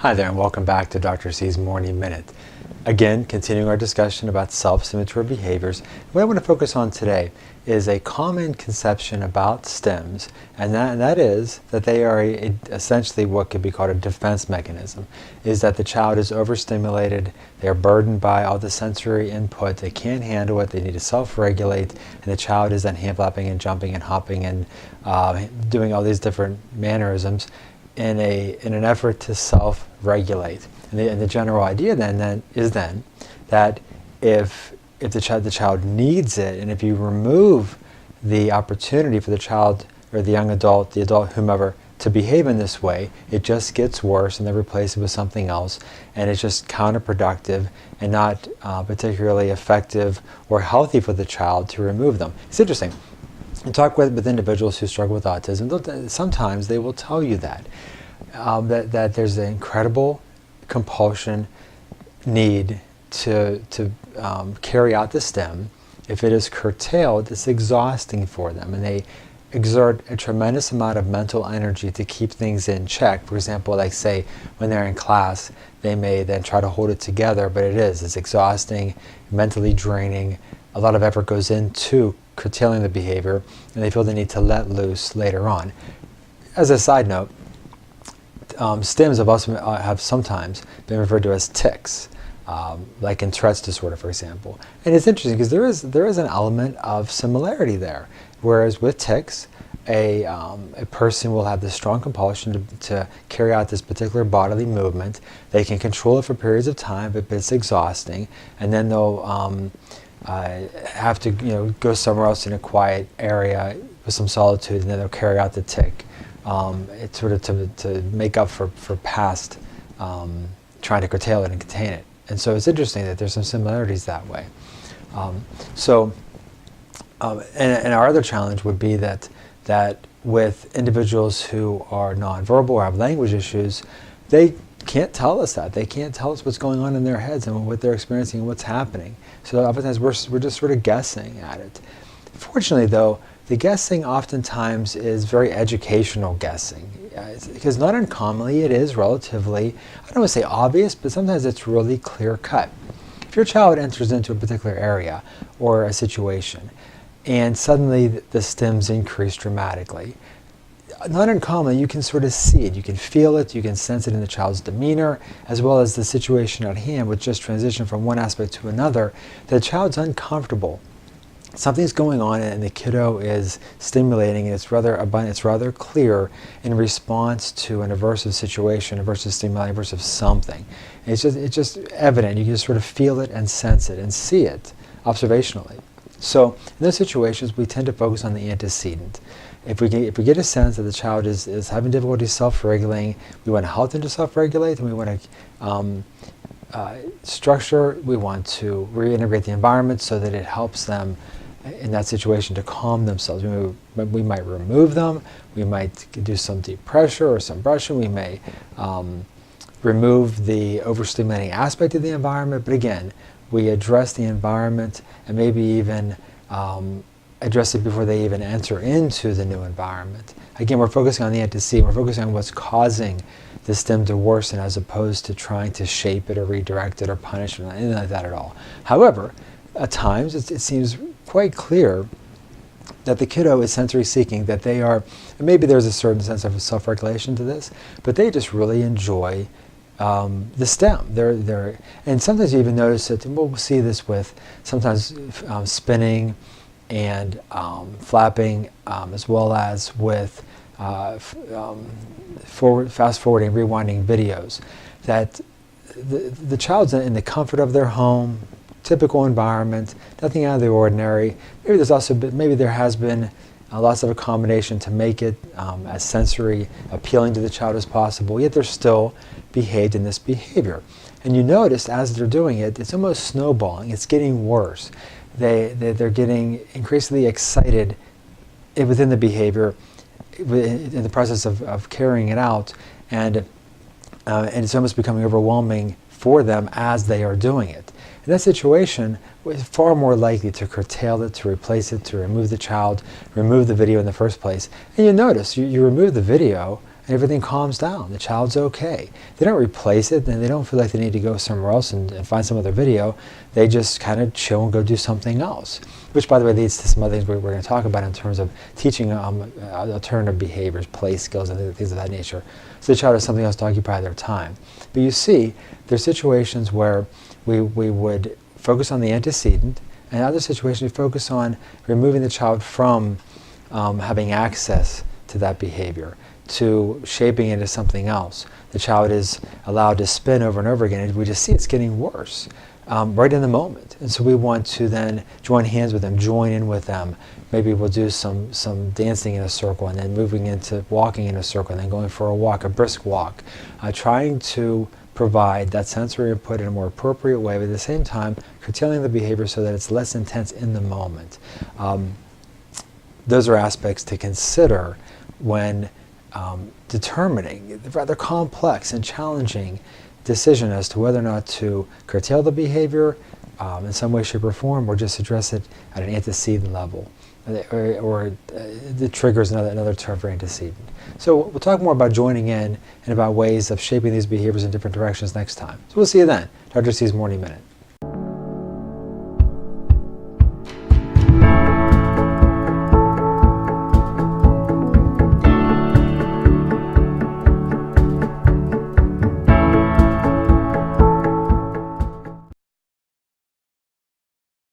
Hi there, and welcome back to Dr. C's Morning Minute. Again, continuing our discussion about self-stimulatory behaviors. What I want to focus on today is a common conception about stims, and that is that they are essentially what could be called a defense mechanism, is that the child is overstimulated, they're burdened by all the sensory input, they can't handle it, they need to self-regulate, and the child is then hand-flapping and jumping and hopping and doing all these different mannerisms in an effort to self-regulate. And the general idea then is that if the child needs it, and if you remove the opportunity for the child or the young adult, the adult, whomever, to behave in this way, it just gets worse, and they replace it with something else, and it's just counterproductive and not particularly effective or healthy for the child to remove them. It's interesting. You talk with individuals who struggle with autism, sometimes they will tell you that there's an incredible compulsion, need to carry out the stim. If it is curtailed, it's exhausting for them, and they exert a tremendous amount of mental energy to keep things in check. For example, like say when they're in class, they may then try to hold it together, but it's exhausting, mentally draining. A lot of effort goes into curtailing the behavior, and they feel the need to let loose later on. As a side note, stims have sometimes been referred to as tics, like in Tourette's disorder, for example. And it's interesting because there is an element of similarity there. Whereas with tics, a person will have this strong compulsion to carry out this particular bodily movement. They can control it for periods of time, but it's exhausting, and then they'll have to go somewhere else in a quiet area with some solitude, and then they'll carry out the tic. It's sort of to make up for past trying to curtail it and contain it. And so it's interesting that there's some similarities that way. And our other challenge would be that with individuals who are nonverbal or have language issues, they can't tell us that. They can't tell us what's going on in their heads and what they're experiencing and what's happening. So oftentimes we're just sort of guessing at it. Fortunately, though, the guessing oftentimes is very educational guessing, because not uncommonly it is relatively, I don't want to say obvious, but sometimes it's really clear cut. If your child enters into a particular area or a situation and suddenly the stims increase dramatically, not uncommonly you can sort of see it, you can feel it, you can sense it in the child's demeanor, as well as the situation at hand, which just transition from one aspect to another. The child's uncomfortable. Something's going on, and the kiddo is stimulating, and it's rather abundant, it's rather clear in response to an aversive situation, aversive stimuli, aversive something. It's just evident. You can just sort of feel it and sense it and see it observationally. So in those situations, we tend to focus on the antecedent. If we get a sense that the child is having difficulty self-regulating, we want to help them to self-regulate, and we want to structure, we want to reintegrate the environment so that it helps them in that situation to calm themselves. We might remove them, we might do some deep pressure or some brushing, we may remove the overstimulating aspect of the environment, but again, we address the environment and maybe even address it before they even enter into the new environment. Again, we're focusing on the antecedent, we're focusing on what's causing the stim to worsen, as opposed to trying to shape it or redirect it or punish it or anything like that at all. However, at times it seems quite clear that the kiddo is sensory seeking, that they are, and maybe there's a certain sense of self-regulation to this, but they just really enjoy the stim. And sometimes you even notice it, and we'll see this with sometimes spinning and flapping, as well as with fast forwarding, rewinding videos, that the child's in the comfort of their home, typical environment, nothing out of the ordinary. Maybe there has been lots of accommodation to make it as sensory appealing to the child as possible, yet they're still behaved in this behavior. And you notice as they're doing it, it's almost snowballing. It's getting worse. They're getting increasingly excited within the behavior, in the process of carrying it out, and it's almost becoming overwhelming for them as they are doing it. In that situation, it's far more likely to curtail it, to replace it, to remove the child, remove the video in the first place. And you notice, you remove the video, and everything calms down. The child's okay. They don't replace it, and they don't feel like they need to go somewhere else and find some other video. They just kind of chill and go do something else, which, by the way, leads to some other things we're going to talk about in terms of teaching alternative behaviors, play skills, and things of that nature. So the child has something else to occupy their time. But you see, there's situations where we would focus on the antecedent, and in other situations we focus on removing the child from having access to that behavior, to shaping it into something else. The child is allowed to spin over and over again, and we just see it's getting worse right in the moment. And so we want to then join hands with them, join in with them. Maybe we'll do some dancing in a circle, and then moving into walking in a circle, and then going for a walk, a brisk walk, trying to provide that sensory input in a more appropriate way, but at the same time curtailing the behavior so that it's less intense in the moment. Those are aspects to consider when determining the rather complex and challenging decision as to whether or not to curtail the behavior in some way, shape, or form, or just address it at an antecedent level. Or the trigger is another term for antecedent. So we'll talk more about joining in and about ways of shaping these behaviors in different directions next time. So we'll see you then. Dr. C's Morning Minute.